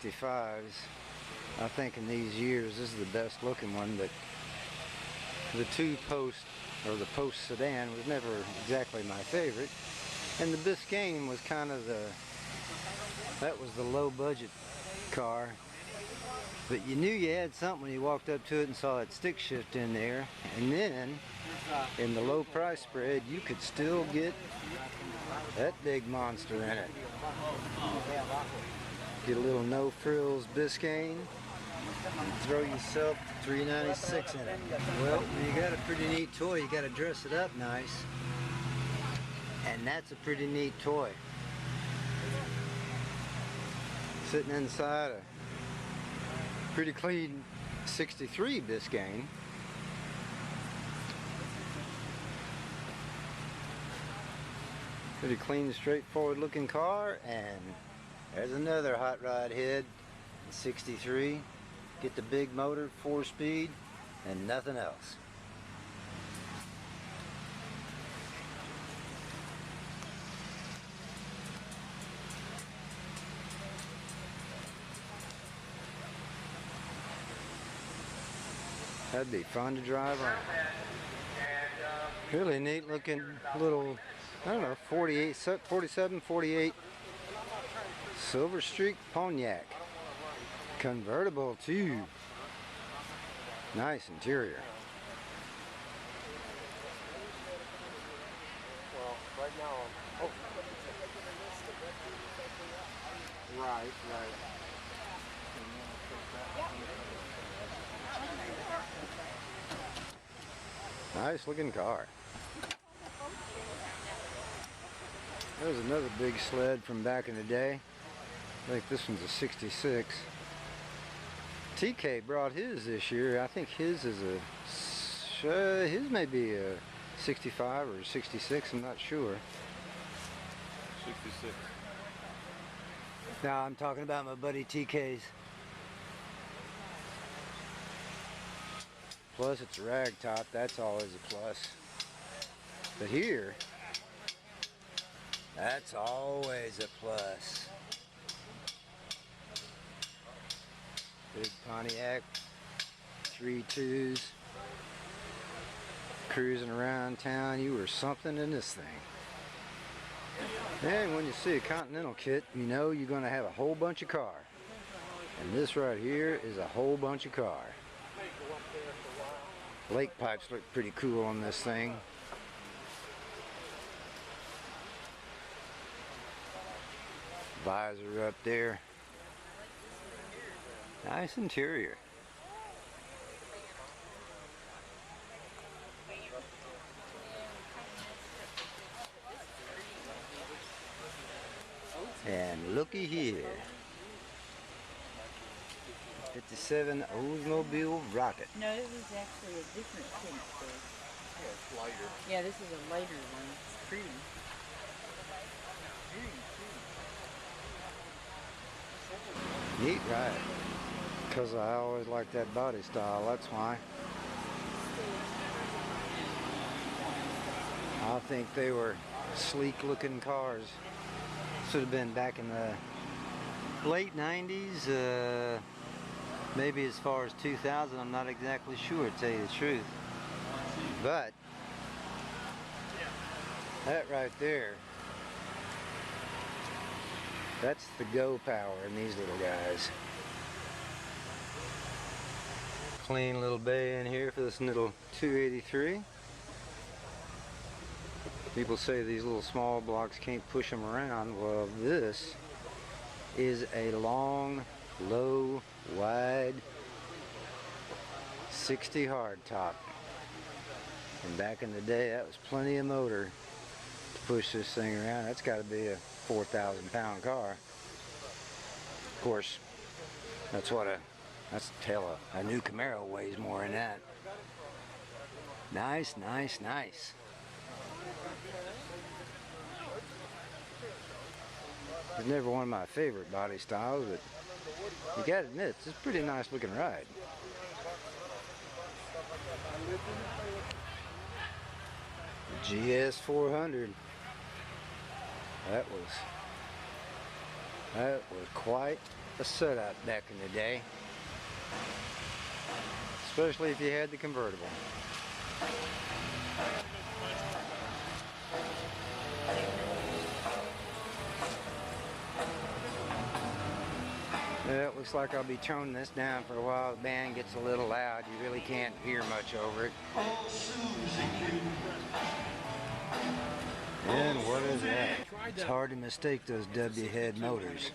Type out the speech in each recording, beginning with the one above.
65s. I think in these years this is the best looking one, but the two-post or the post sedan was never exactly my favorite. And the Biscayne was kind of that was the low budget car. But you knew you had something when you walked up to it and saw that stick shift in there. And then, in the low price spread, you could still get that big monster in it. Get a little no frills Biscayne. Throw yourself $396 in it. Well, when you got a pretty neat toy, you got to dress it up nice. And that's a pretty neat toy. Sitting inside a pretty clean 63 Biscayne. Pretty clean, straightforward looking car. And there's another hot rod head, 63. Get the big motor, 4-speed, and nothing else. That'd be fun to drive on. Really neat looking little, I don't know, 47, 48 Silver Streak Pontiac. Convertible too. Nice interior. Well, right now, right. Nice looking car. There's another big sled from back in the day. I think this one's a 66. TK brought his this year. I think his is his may be a 65 or 66, I'm not sure. 66. Now I'm talking about my buddy TK's. Plus it's a rag top, that's always a plus. But here, that's always a plus. Big Pontiac, 3.2s, cruising around town. You were something in this thing. And when you see a Continental kit, you know you're going to have a whole bunch of car. And this right here is a whole bunch of car. Lake pipes look pretty cool on this thing. Visor up there. Nice interior. And looky here. 57 Oldsmobile Rocket. No, it was actually a different tint. Yeah, it's lighter. Yeah, this is a lighter one. It's pretty. Neat ride. Because I always liked that body style, that's why. I think they were sleek looking cars. Should have been back in the late 90s, maybe as far as 2000, I'm not exactly sure, to tell you the truth. But that right there, that's the go power in these little guys. Clean little bay in here for this little 283. People say these little small blocks can't push them around. Well, this is a long, low, wide 60 hardtop. And back in the day, that was plenty of motor to push this thing around. That's got to be a 4,000 pound car. Of course, that's a new Camaro weighs more than that. Nice, nice, nice. It's never one of my favorite body styles, but you gotta admit, it's a pretty nice looking ride. The GS 400. That was quite a setup back in the day. Especially if you had the convertible. Yeah, it looks like I'll be toning this down for a while. The band gets a little loud. You really can't hear much over it. And what is that? It's hard to mistake those W head motors.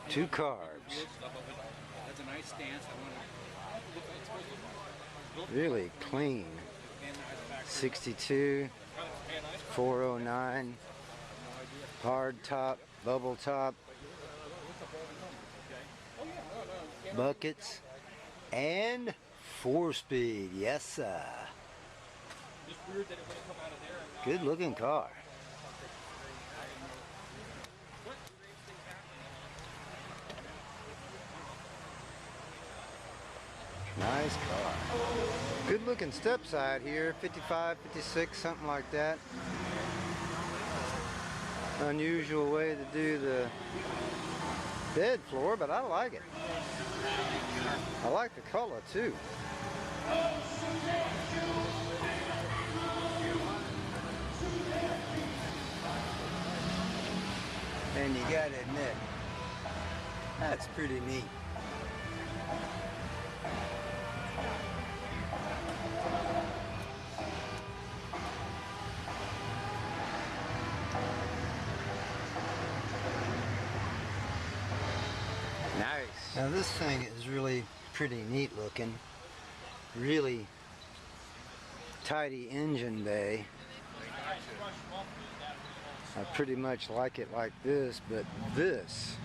2 carbs. Really clean. 62, 409, hard top, bubble top, buckets, and 4-speed. Yes, sir. Good looking car. Nice car. Good looking step side here, 55, 56, something like that. Unusual way to do the bed floor, but I like it. I like the color too. And you gotta admit, that's pretty neat. Nice. Now this thing is really pretty neat looking. Really tidy engine bay. I pretty much like it like this, but this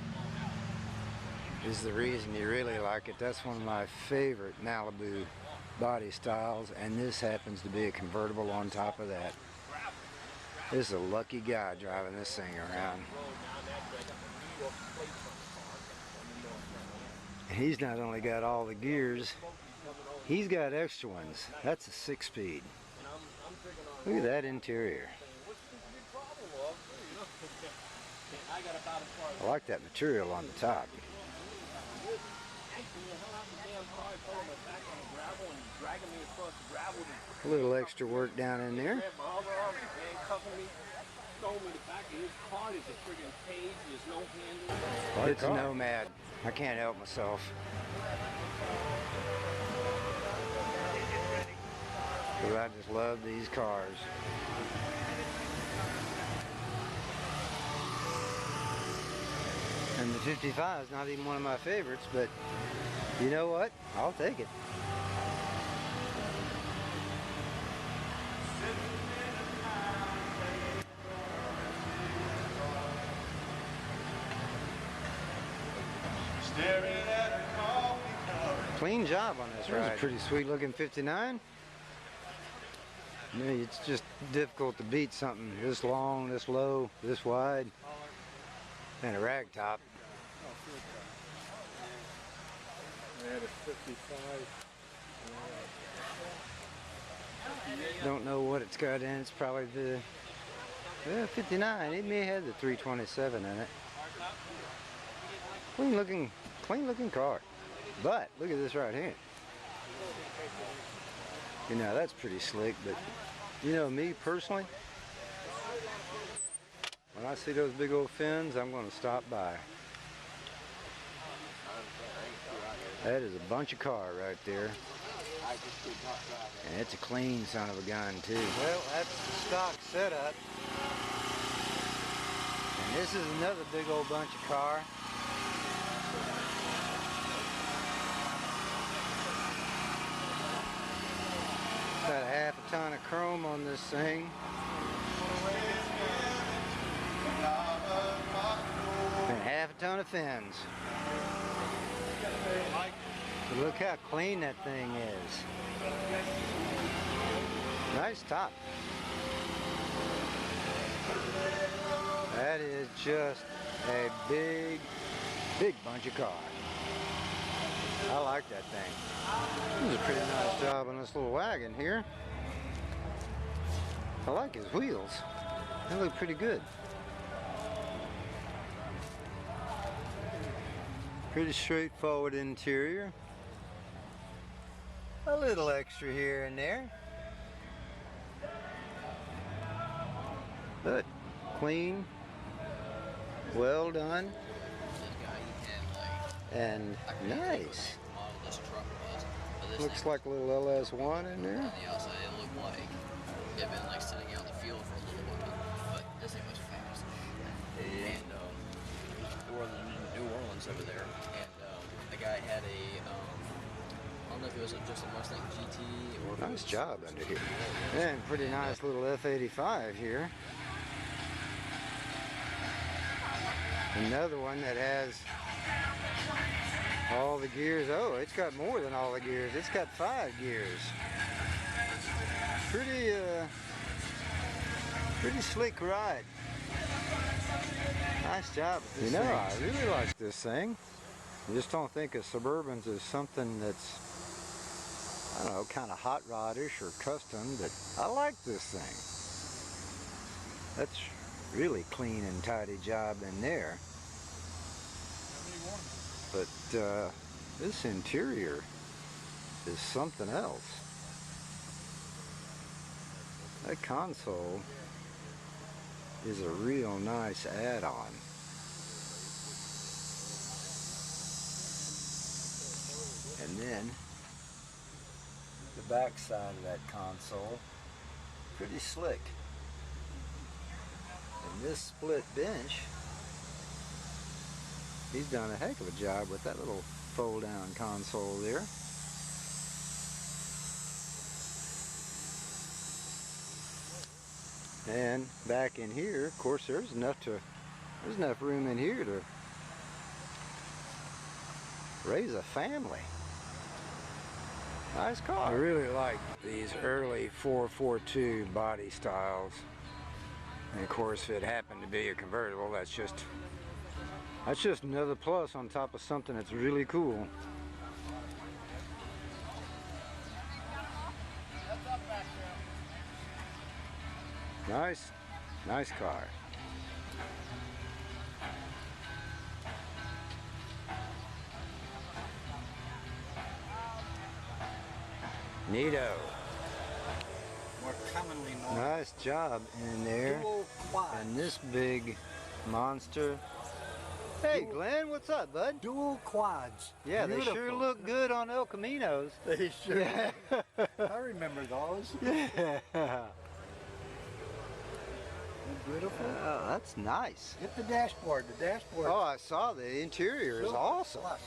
is the reason you really like it. That's one of my favorite Malibu body styles, and this happens to be a convertible on top of that. This is a lucky guy driving this thing around. And he's not only got all the gears, he's got extra ones. That's a 6-speed. Look at that interior. I like that material on the top. A little extra work down in there. It's a Nomad. I can't help myself. But I just love these cars. And the 55 is not even one of my favorites, but you know what? I'll take it. Clean job on this ride. It's a pretty sweet looking 59. Yeah, it's just difficult to beat something this long, this low, this wide, and a rag top. Don't know what it's got in. It's probably the 59. It may have the 327 in it. Clean looking car. But look at this right here. You know, that's pretty slick, but you know me personally, when I see those big old fins, I'm going to stop by. That is a bunch of car right there. And it's a clean son of a gun too. Well, that's the stock setup. And this is another big old bunch of car. Got a half a ton of chrome on this thing. And half a ton of fins. But look how clean that thing is. Nice top. That is just a big bunch of car. I like that thing. This is a pretty nice job on this little wagon here. I like his wheels. They look pretty good. Pretty straightforward interior. A little extra here and there. But clean, well done, and nice. Looks like a little LS1 in there. On the outside, it looked like it had been like sitting out in the field for a little while, but this thing was fast. And we're in New Orleans over there, and the guy had a, I don't know if it was just a Mustang GT or. Nice job under here. And pretty nice little F85 here. Another one that has all the gears. Oh, it's got more than all the gears. It's got 5 gears. Pretty slick ride. Nice job with this thing. I really like this thing. I just don't think of Suburbans as something that's, I don't know, kind of hot rodish or custom, but I like this thing. That's really clean and tidy job in there. But this interior is something else. That console is a real nice add-on. And then the back side of that console, pretty slick. And this split bench, he's done a heck of a job with that little fold-down console there. And back in here, of course, there's enough room in here to raise a family. Nice car. I really like these early 442 body styles. And of course, if it happened to be a convertible, that's just another plus on top of something that's really cool. Nice car. Neato. More commonly known. Nice job in there. Dual quads. And this big monster. Hey Glenn, what's up, bud? Dual quads. Yeah, Beautiful. they sure look good on El Caminos. They sure. Yeah. I remember those. Yeah. Beautiful. Oh, that's nice. Get the dashboard. The dashboard. Oh, I saw the interior is awesome. Plus.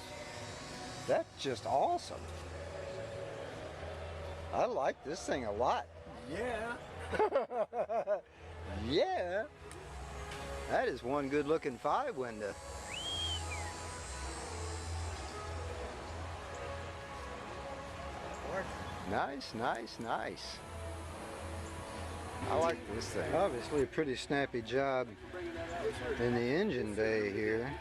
That's just awesome. I like this thing a lot. Yeah. Yeah. That is one good looking 5 window. Nice. I like this thing. Obviously a pretty snappy job in the engine bay here.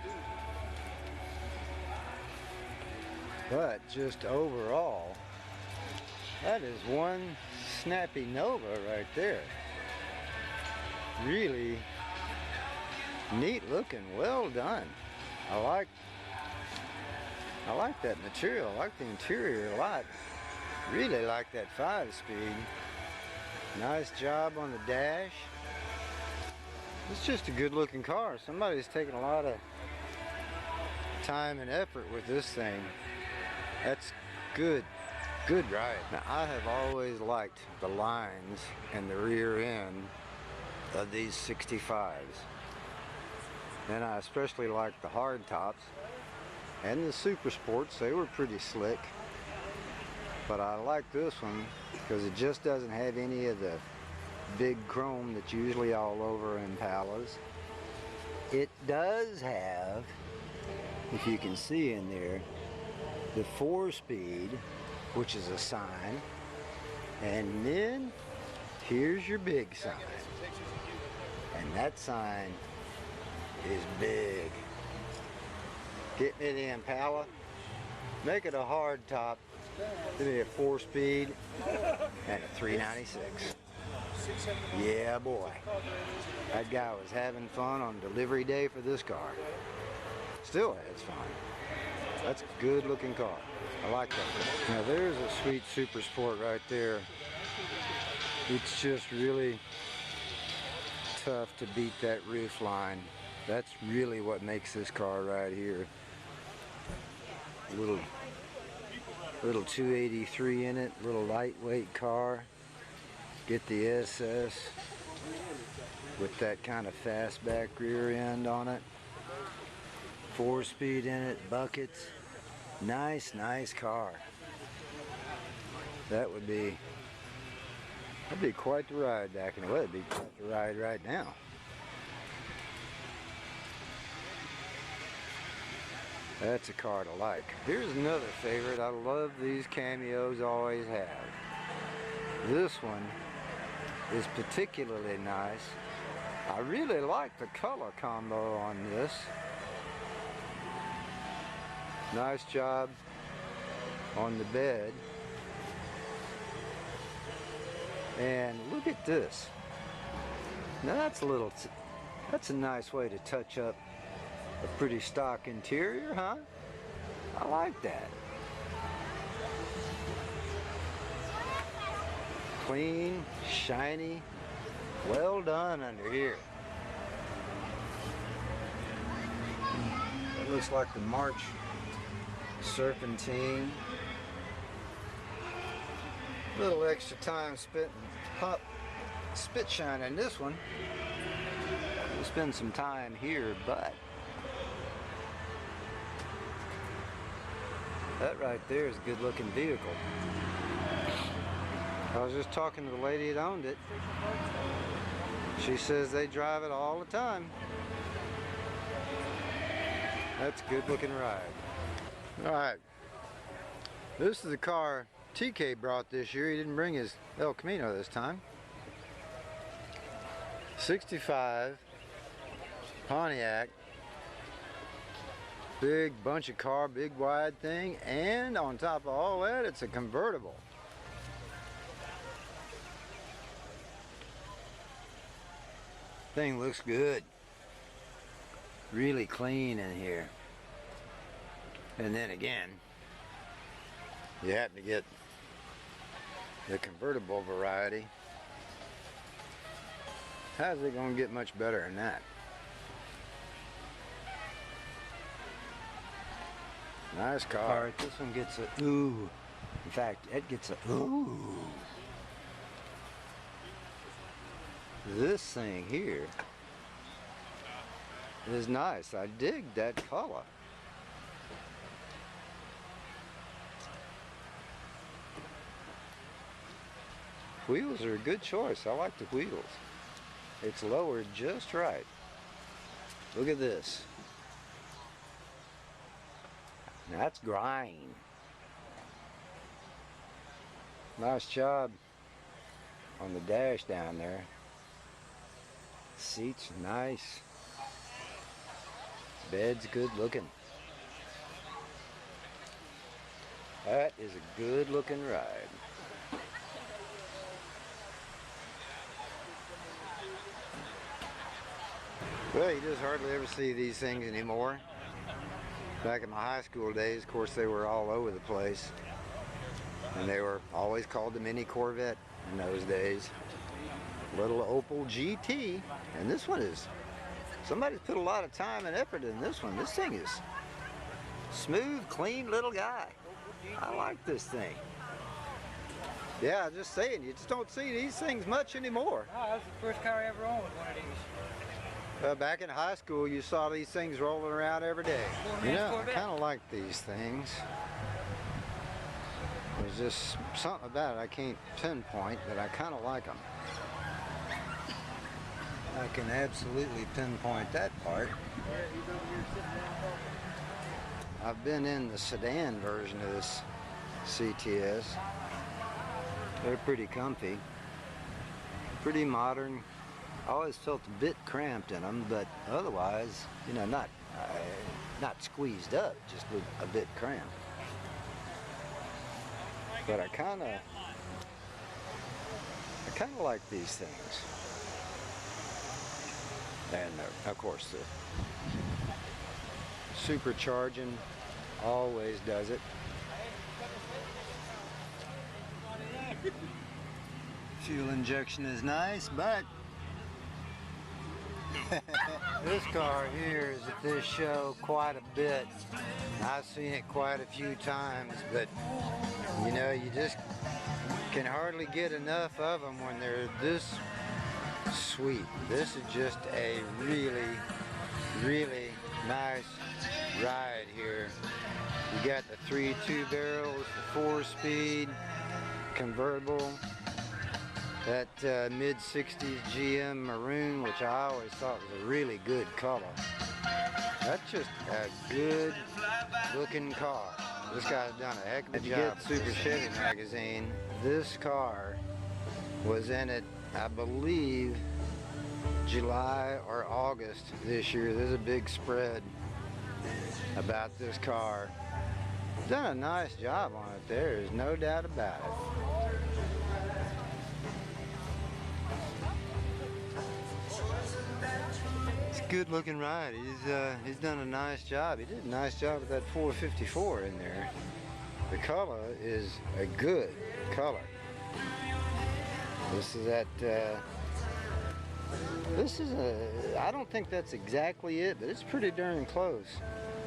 But just overall, that is one snappy Nova right there. Really neat looking, well done. I like that material. I like the interior a lot. Really like that 5-speed. Nice job on the dash. It's just a good looking car. Somebody's taken a lot of time and effort with this thing. That's good ride. Now I have always liked the lines and the rear end of these 65s. And I especially like the hard tops and the Super Sports. They were pretty slick. But I like this one because it just doesn't have any of the big chrome that's usually all over Impalas. It does have, if you can see in there, the 4-speed, which is a sign. And then here's your big sign. And that sign is big. Get me the Impala, make it a hard top, give me a 4-speed and a 396. Yeah, boy. That guy was having fun on delivery day for this car. Still has fun. That's a good looking car. I like that. Now there's a sweet Super Sport right there. It's just really tough to beat that roof line. That's really what makes this car right here. Little 283 in it, little lightweight car. Get the SS with that kind of fastback rear end on it. 4-speed in it, buckets. Nice car. That'd be quite the ride back in the way. It'd be quite the ride right now. That's a car to like. Here's another favorite. I love these cameos, always have. This one is particularly nice. I really like the color combo on this. Nice job on the bed. And look at this. Now that's a nice way to touch up a pretty stock interior, huh? I like that. Clean, shiny, well done under here. That looks like the March Serpentine. Little extra time spit shine in this one. We'll spend some time here, but that right there is a good looking vehicle. I was just talking to the lady that owned it. She says they drive it all the time. That's a good looking ride. Alright, this is the car TK brought this year. He didn't bring his El Camino this time. 65 Pontiac. Big bunch of car, big wide thing, and on top of all that, it's a convertible. Thing looks good. Really clean in here. And then again, you happen to get the convertible variety. How's it gonna get much better than that? Nice car. Alright, this one gets a ooh. In fact, it gets a ooh. This thing here is nice. I dig that color. Wheels are a good choice. I like the wheels. It's lowered just right. Look at this. That's grind. Nice job on the dash down there. Seats nice. Bed's good looking. That is a good looking ride. Well, you just hardly ever see these things anymore. Back in my high school days, of course, they were all over the place. And they were always called the Mini Corvette in those days. Little Opel GT. And this one is, somebody's put a lot of time and effort in this one. This thing is smooth, clean little guy. I like this thing. Yeah, just saying, you just don't see these things much anymore. Oh, that was the first car I ever owned, was one of these. Back in high school, you saw these things rolling around every day. Yeah, I kind of like these things. There's just something about it I can't pinpoint, but I kind of like them. I can absolutely pinpoint that part. I've been in the sedan version of this CTS. They're pretty comfy, pretty modern. I always felt a bit cramped in them, but otherwise, you know, not squeezed up, just a bit cramped. But I kind of like these things. And of course, the supercharging always does it. Fuel injection is nice, but this car here is at this show quite a bit. I've seen it quite a few times, but you know, you just can hardly get enough of them when they're this sweet. This is just a really, really nice ride here. You got the 3 2-barrels, the 4-speed convertible, that mid-60s GM maroon, which I always thought was a really good color. That's just a good looking car. This guy's done a heck of a job. Super Chevy magazine, this car was in it, I believe, July or August this year. There's a big spread about this car. Done a nice job on it, there's no doubt about it. It's a good looking ride. He's done a nice job. He did a nice job with that 454 in there. The color is a good color. This is that I don't think that's exactly it, but it's pretty darn close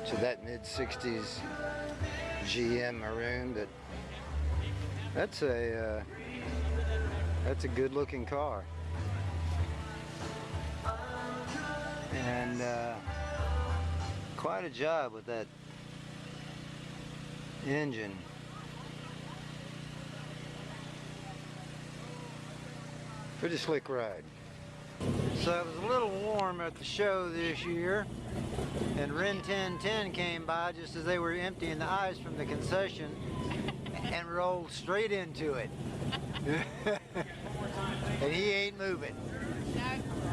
to that mid-60s GM maroon. But that's a good looking car. And quite a job with that engine. Pretty slick ride. So it was a little warm at the show this year, and Ren 1010 came by just as they were emptying the ice from the concession and rolled straight into it. And he ain't moving. No.